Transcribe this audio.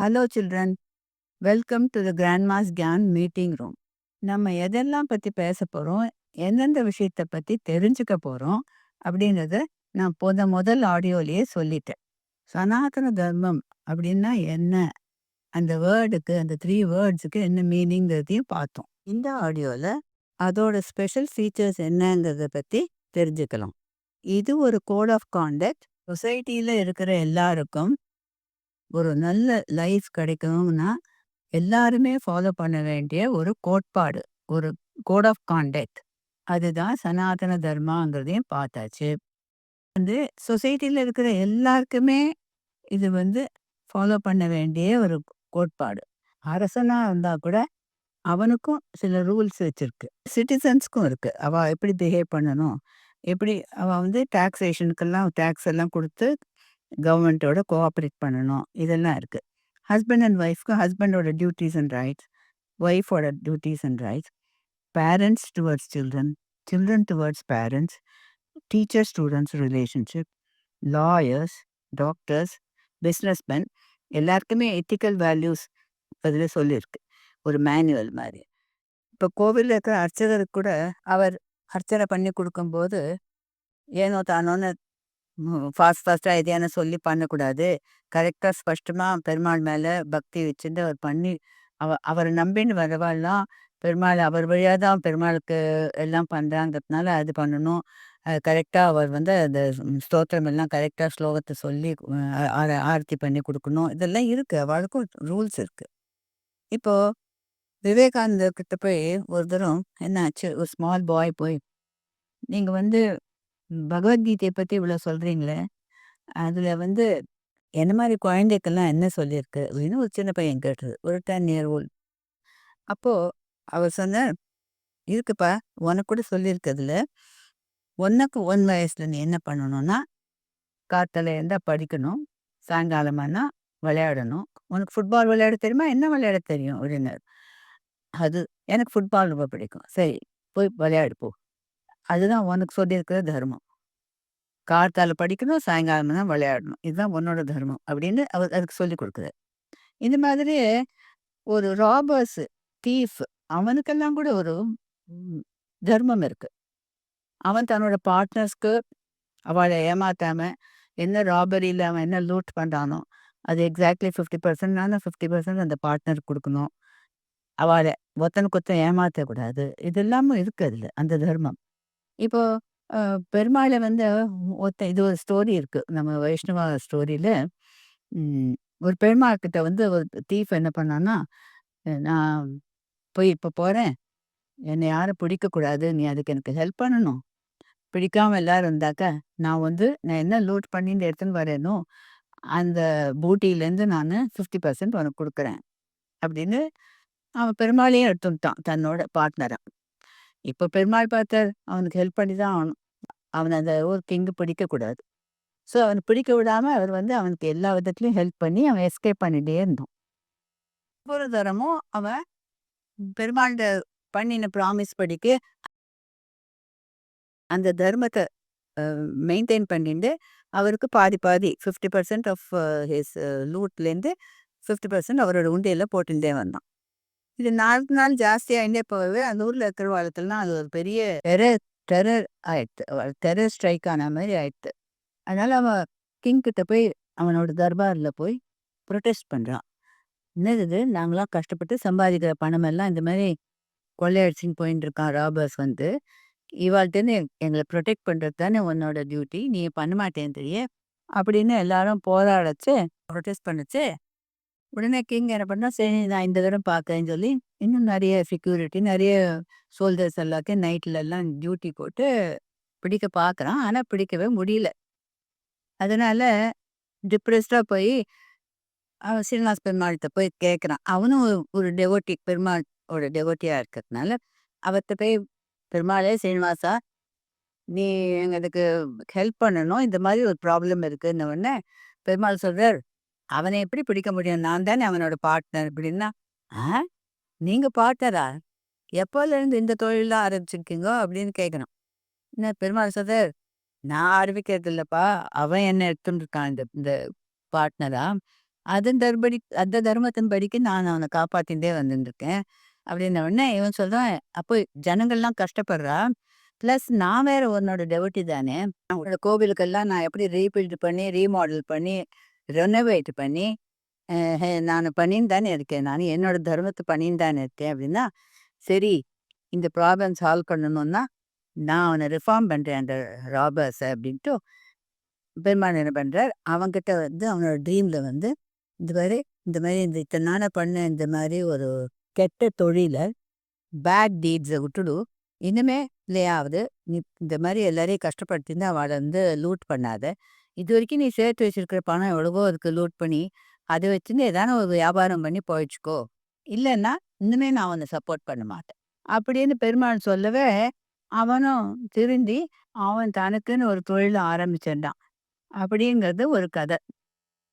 Hello children, welcome to the Grandma's gang meeting room. நம்ம எதெல்லாம் பற்றி பேச போகிறோம், எந்தெந்த விஷயத்தை பற்றி தெரிஞ்சுக்க போகிறோம் அப்படின்றத நான் முதல் ஆடியோலேயே சொல்லிட்டேன். சனாதன தர்மம் அப்படின்னா என்ன, அந்த வேர்டுக்கு அந்த 3 வேர்ட்ஸுக்கு என்ன மீனிங்கிறதையும் பார்த்தோம். இந்த ஆடியோவில் அதோட ஸ்பெஷல் ஃபீச்சர்ஸ் என்னங்கிறத பற்றி தெரிஞ்சுக்கலாம். இது ஒரு கோட் ஆஃப் காண்டக்ட். சொசைட்டியில் இருக்கிற எல்லாருக்கும் ஒரு நல்ல லைஃப் கிடைக்கணும்னா எல்லாருமே ஃபாலோ பண்ண வேண்டிய ஒரு கோட்பாடு, ஒரு கோட் ஆஃப் காண்டக்ட். அதுதான் சனாதன தர்மாங்கிறதையும் பார்த்தாச்சு. சொசைட்டியில் இருக்கிற எல்லாருக்குமே இது ஃபாலோ பண்ண வேண்டிய ஒரு கோட்பாடு. அரசனாக இருந்தால் கூட அவனுக்கும் சில ரூல்ஸ் வச்சிருக்கு, சிட்டிசன்ஸ்க்கும் இருக்கு. அவள் எப்படி பிஹேவ் பண்ணணும், எப்படி அவள் டாக்ஸேஷனுக்கெல்லாம் டேக்ஸ் எல்லாம் கொடுத்து கவர்மெண்ட்டோட கோஆப்ரேட் பண்ணணும், இதெல்லாம் இருக்குது. ஹஸ்பண்ட் அண்ட் ஒய்ஃப்க்கு ஹஸ்பண்டோட டியூட்டிஸ் அண்ட் ரைட்ஸ், ஒய்ஃபோட duties and rights, parents towards children, children towards parents, teacher students relationship, lawyers, doctors, businessman, எல்லாருக்குமே எத்திக்கல் வேல்யூஸ் அதில் சொல்லியிருக்கு, ஒரு மேனுவல் மாதிரி. இப்போ கோவிலில் இருக்கிற அர்ச்சகருக்கு கூட அவர் அர்ச்சனை பண்ணி கொடுக்கும்போது ஏனோ தானோன்னு ஃபாஸ்ட்டாக எதையான சொல்லி பண்ணக்கூடாது. கரெக்டாக ஸ்பஷ்டமாக பெருமாள் மேலே பக்தி வச்சுட்டு அவர் பண்ணி அவரை நம்பின்னு வரவாள்லாம் பெருமாள் அவர் வழியாக தான் பெருமாளுக்கு எல்லாம் பண்ணுறாங்கிறதுனால அது பண்ணணும். கரெக்டாக அவர் அந்த ஸ்தோத்திரம் எல்லாம் கரெக்டாக ஸ்லோகத்தை சொல்லி ஆரத்தி பண்ணி கொடுக்கணும். இதெல்லாம் இருக்குது, அவளுக்கும் ரூல்ஸ் இருக்குது. இப்போது விவேகானந்தர்கிட்ட போய் ஒரு தரம் என்னாச்சு, ஒரு ஸ்மால் பாய் போய், நீங்கள் பகவத்கீதையை பற்றி இவ்வளோ சொல்கிறீங்களே, அதில் என்ன மாதிரி குழந்தைக்கெல்லாம் என்ன சொல்லியிருக்கு அப்படின்னு ஒரு சின்ன பையன் கேட்டது, ஒரு 10 year old. அப்போது அவர் சொன்னார், இருக்குப்பா, உனக்கு கூட சொல்லியிருக்கிறதுல உனக்கு 1 வயசில் நீ என்ன பண்ணணும்னா, காத்தால இருந்தால் படிக்கணும், சாயங்காலமானா விளையாடணும். உனக்கு ஃபுட்பால் விளையாட தெரியுமா, என்ன விளையாட தெரியும் அப்படின்னாரு. அது எனக்கு ஃபுட்பால் ரொம்ப பிடிக்கும். சரி, போய் விளையாடு போ, அதுதான் உனக்கு சொல்லியிருக்கிற தர்மம். காத்தால படிக்கணும், சாயங்காலம் தான் விளையாடணும், இதுதான் உன்னோட தர்மம் அப்படின்னு அவர் அதுக்கு சொல்லி கொடுக்குறாரு. இந்த மாதிரி ஒரு ராபர்ஸ், தீஃப், அவனுக்கெல்லாம் கூட ஒரு தர்மம் இருக்கு. அவன் தன்னோட பார்ட்னர்ஸ்க்கு அவளை ஏமாத்தாம என்ன ராபரியில் அவன் என்ன லூட் பண்ணுறானோ அது எக்ஸாக்ட்லி 50% 50% அந்த பார்ட்னருக்கு கொடுக்கணும். அவளை ஒத்தனுக்கு ஏமாற்றக்கூடாது. இது இல்லாமல் இருக்கு அதில் அந்த தர்மம். இப்போ பெருமாளை இது ஒரு ஸ்டோரி இருக்கு நம்ம வைஷ்ணவா ஸ்டோரியில். ஒரு பெருமாள் கிட்ட ஒரு தீஃப் என்ன பண்ணான்னா, நான் போய் இப்போ போகிறேன், என்னை யாரும் பிடிக்கக்கூடாது, நீ அதுக்கு எனக்கு ஹெல்ப் பண்ணணும். பிடிக்காம எல்லாரும் இருந்தாக்கா நான் என்ன லூட் பண்ணிட்டு எடுத்துன்னு வரேனோ அந்த பூட்டியிலேருந்து நான் 50% உனக்கு கொடுக்குறேன் அப்படின்னு அவன் பெருமாளையும் எடுத்துட்டான் தன்னோட பார்ட்னரை. இப்போ பெருமாள் பார்த்தார், அவனுக்கு ஹெல்ப் பண்ணி தான் ஆகணும். அவன் அந்த ஒரு கிங்கு பிடிக்கக்கூடாது. ஸோ அவனை பிடிக்க விடாமல் அவர் அவனுக்கு எல்லா விதத்துலையும் ஹெல்ப் பண்ணி அவன் எஸ்கேப் பண்ணிகிட்டே இருந்தான். ஒவ்வொரு தரமும் அவன் பெருமாள்கிட்ட பண்ணின ப்ராமிஸ் படிக்க அந்த தர்மத்தை மெயின்டைன் பண்ணிட்டு அவருக்கு பாதி பாதி 50% ஆஃப் ஹிஸ் லூட்லேருந்து 50% அவரோட உண்டியில் போட்டுட்டே வந்தான். இது நாளுக்கு நாள் ஜாஸ்தியாகிட்டே போகவே அந்த ஊரில் இருக்கிற வாழ்த்துலாம் அது ஒரு பெரிய டெரர் ஆயிடுத்து, டெரர் ஸ்ட்ரைக் ஆன மாதிரி ஆயிடுத்து. அதனால் அவன் கிங் கிட்ட போய் அவனோட தர்பாரில் போய் ப்ரொட்டஸ்ட் பண்ணுறான். என்னது, நாங்களாம் கஷ்டப்பட்டு சம்பாதிக்கிற பணமெல்லாம் இந்த மாதிரி கொள்ளையடிச்சின்னு போயின்னு இருக்கான் ராபர்ஸ், இவாள்கிட்டேருந்து எங்களை ப்ரொடெக்ட் பண்ணுறது தானே உன்னோட டியூட்டி, நீ பண்ண மாட்டேன்னு தெரிய அப்படின்னு எல்லாரும் போராடச்சு, ப்ரொட்டஸ்ட் பண்ணுச்சு. உடனே கிங் என்ன பண்ணால், சரி நான் இந்த தடவை பார்க்கறேன்னு சொல்லி இன்னும் நிறைய செக்யூரிட்டி, நிறைய சோல்ஜர்ஸ் எல்லாத்தையும் நைட்லலாம் டியூட்டி போட்டு பிடிக்க பார்க்குறான். ஆனால் பிடிக்கவே முடியல. அதனால் டிப்ரெஸ்டாக போய் அவன் ஸ்ரீனிவாஸ் பெருமாள்கிட்ட போய் கேட்குறான். அவனும் ஒரு டெவோட்டி, பெருமாளோட டெவோட்டியாக இருக்கிறதுனால அவர்கிட்ட போய், பெருமாளே ஸ்ரீனிவாசா, நீ எங்களுக்கு ஹெல்ப் பண்ணணும், இந்த மாதிரி ஒரு ப்ராப்ளம் இருக்குன்ன உடனே பெருமாள் சொல்கிறார், அவனை எப்படி பிடிக்க முடியும், நான் தானே அவனோட பார்ட்னர் அப்படின்னா. ஆ, நீங்கள் பார்ட்னரா, எப்போலேருந்து இந்த தொழிலாம் ஆரம்பிச்சிருக்கீங்கோ அப்படின்னு கேட்கணும். என்ன பெருமாள் சொல்கிறார், நான் ஆரம்பிக்கிறது இல்லைப்பா, அவன் என்ன எடுத்துட்டு இருக்கான் இந்த இந்த பார்ட்னரா, அந்த தர்மத்தின்படிக்கு நான் அவன காப்பாத்திண்டே வந்துட்டுருக்கேன். அப்படின்ன உடனே இவன் சொல்றான், "அப்போ ஜனங்கள்லாம் கஷ்டப்படுறா. பிளஸ் நான் வேற உன்னோட டெவோட்டி தானே. உன்னோட கோவிலுக்கெல்லாம் நான் எப்படி ரீபில்ட் பண்ணி, ரீமாடல் பண்ணி, ரெனோவேட் பண்ணி நானு பண்ணின்னு தானே இருக்கேன். நானு என்னோட தர்மத்த பண்ணின்னு தானே இருக்கேன்." அப்படின்னா, "சரி, இந்த ப்ராப்ளம் சால்வ் பண்ணணும்னா, நான் அவன ரிஃபார்ம் பண்றேன் அந்த ராபர்ஸ" அப்படின்ட்டு பெருமாள் என்ன பண்றார், அவன்கிட்ட வந்து அவனோட ட்ரீம்ல வந்து, இந்த மாரி இந்த இத்தன நாளா பண்ண இந்த மாரி ஒரு கெட்ட தொழில, பேட் டீட்ஸ விட்டுடு. இனிமேலயாவது நீ இந்த மாரி எல்லாரையும் கஷ்டப்படுத்தின்னு அவள வந்து லூட் பண்ணாத. இதுவரைக்கும் நீ சேர்த்து வச்சிருக்கிற பணம் எவ்வளவோ இருக்கு லூட் பண்ணி. அத வச்சுன்னு ஏதான ஒரு வியாபாரம் பண்ணி பொழச்சுக்கோ. இல்லன்னா, இனிமே நான் உன்ன சப்போர்ட் பண்ண மாட்டேன். அப்படின்னு பெருமாள் சொல்லவே, அவனும் திருந்தி, அவன் தனக்குன்னு ஒரு தொழில ஆரம்பிச்சிருந்தான். அப்படிங்கிறது ஒரு கதை.